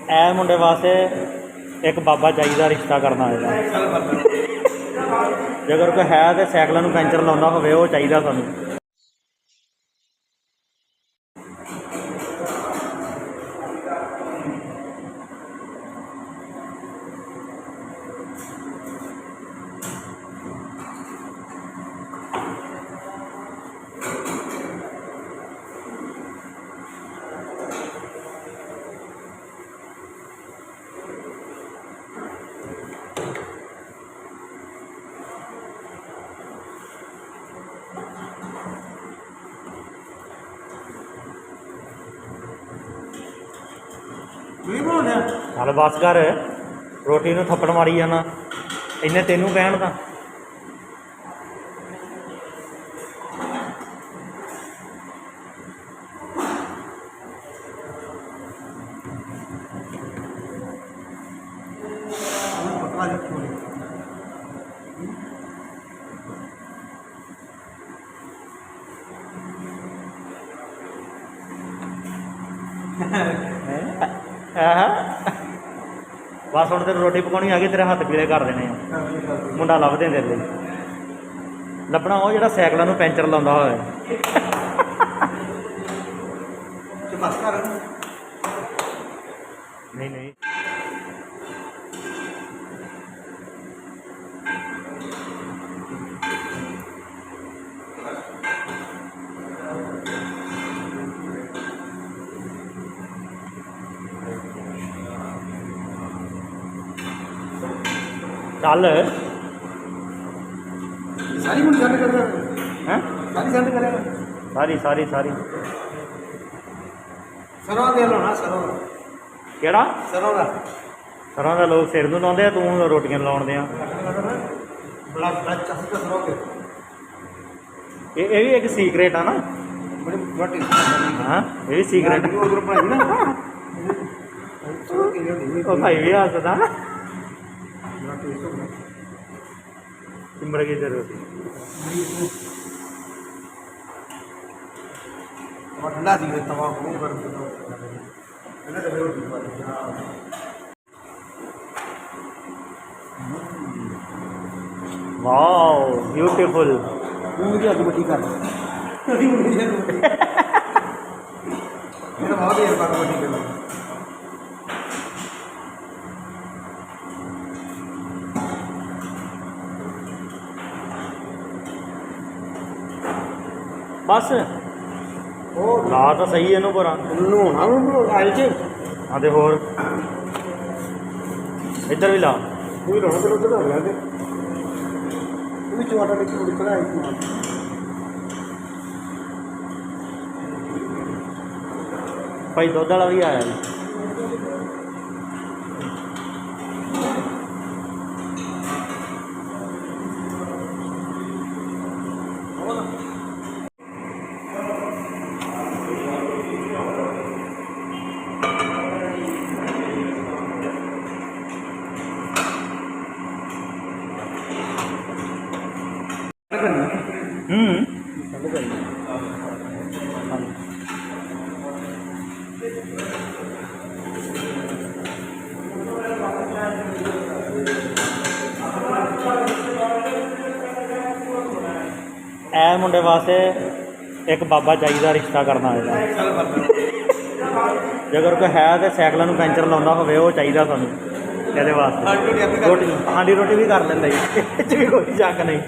ਇਹ ਮੁੰਡੇ ਵਾਸਤੇ ਇੱਕ ਬਾਬਾ ਚਾਹੀਦਾ ਰਿਸ਼ਤਾ ਕਰਨ ਆਏਗਾ। ਜੇ ਅਗਰ ਕੋਈ ਹੈ ਤਾਂ ਸਾਈਕਲਾਂ ਨੂੰ ਪੈਂਚਰ ਲਾਉਂਦਾ ਹੋਵੇ ਉਹ ਚਾਹੀਦਾ ਸਾਨੂੰ। ਚੱਲ ਬਸ ਕਰ, ਰੋਟੀ ਨੂੰ ਥੱਪੜ ਮਾਰੀ ਜਾਣਾ, ਇਹਨੇ ਤੈਨੂੰ ਕਹਿਣ ਤਾਂ। बस हम तेरे रोटी पकानी आ गई, तेरे हथ पीले कर देने मुंडा लभ दें तेरे लभना वो जो सैकलों में पैंचर लाता हो। नहीं नहीं चल सारी मुझे सेंड कर हैं सारी सेंड करेगा सारी सारी सारी सरों दे लो ना सरों केड़ा सरों का सरों का लोग सिर नूं लाउंदे आ, तू रोटियां लाउण दे आ। बड़ा बड़ा चासी का सरों के ये भी एक सीक्रेट है ना। बड़ी बड़ा टेस्ट हाँ ये भी सीक्रेट है उधर बनाई ना ओ भाई भी हसदा बड़ा टेस्ट है चिंबड़ की रोटी और ठंडा दी तवा को गरम कर दो मैंने तो रोटी बना वाओ ब्यूटीफुल। मुझे आज बड़ी कर मेरा बहुत देर बाद बड़ी कर बस ला तो सही है पर नहाना आयल च हाँ तो होर इधर भी ला कोई रहना तो उधर हो गया वो भी चोटा लेके उड़ कर आई भाई दुध वाला भी आया जी। ਇਹ ਮੁੰਡੇ ਵਾਸਤੇ ਇੱਕ ਬਾਬਾ ਚਾਹੀਦਾ ਰਿਸ਼ਤਾ ਕਰਨ ਆਏਗਾ। ਜੇ ਅਗਰ ਕੋਈ ਹੈ ਤਾਂ ਸਾਈਕਲਾਂ ਨੂੰ ਪੈਂਚਰ ਲਾਉਂਦਾ ਹੋਵੇ ਉਹ ਚਾਹੀਦਾ ਸਾਨੂੰ ਇਹਦੇ ਵਾਸਤੇ। ਰੋਟੀ ਸਾਡੀ ਰੋਟੀ ਵੀ ਕਰ ਲੈਂਦਾ ਜੀ, ਇਹ 'ਚ ਵੀ ਕੋਈ ਸ਼ੱਕ ਨਹੀਂ।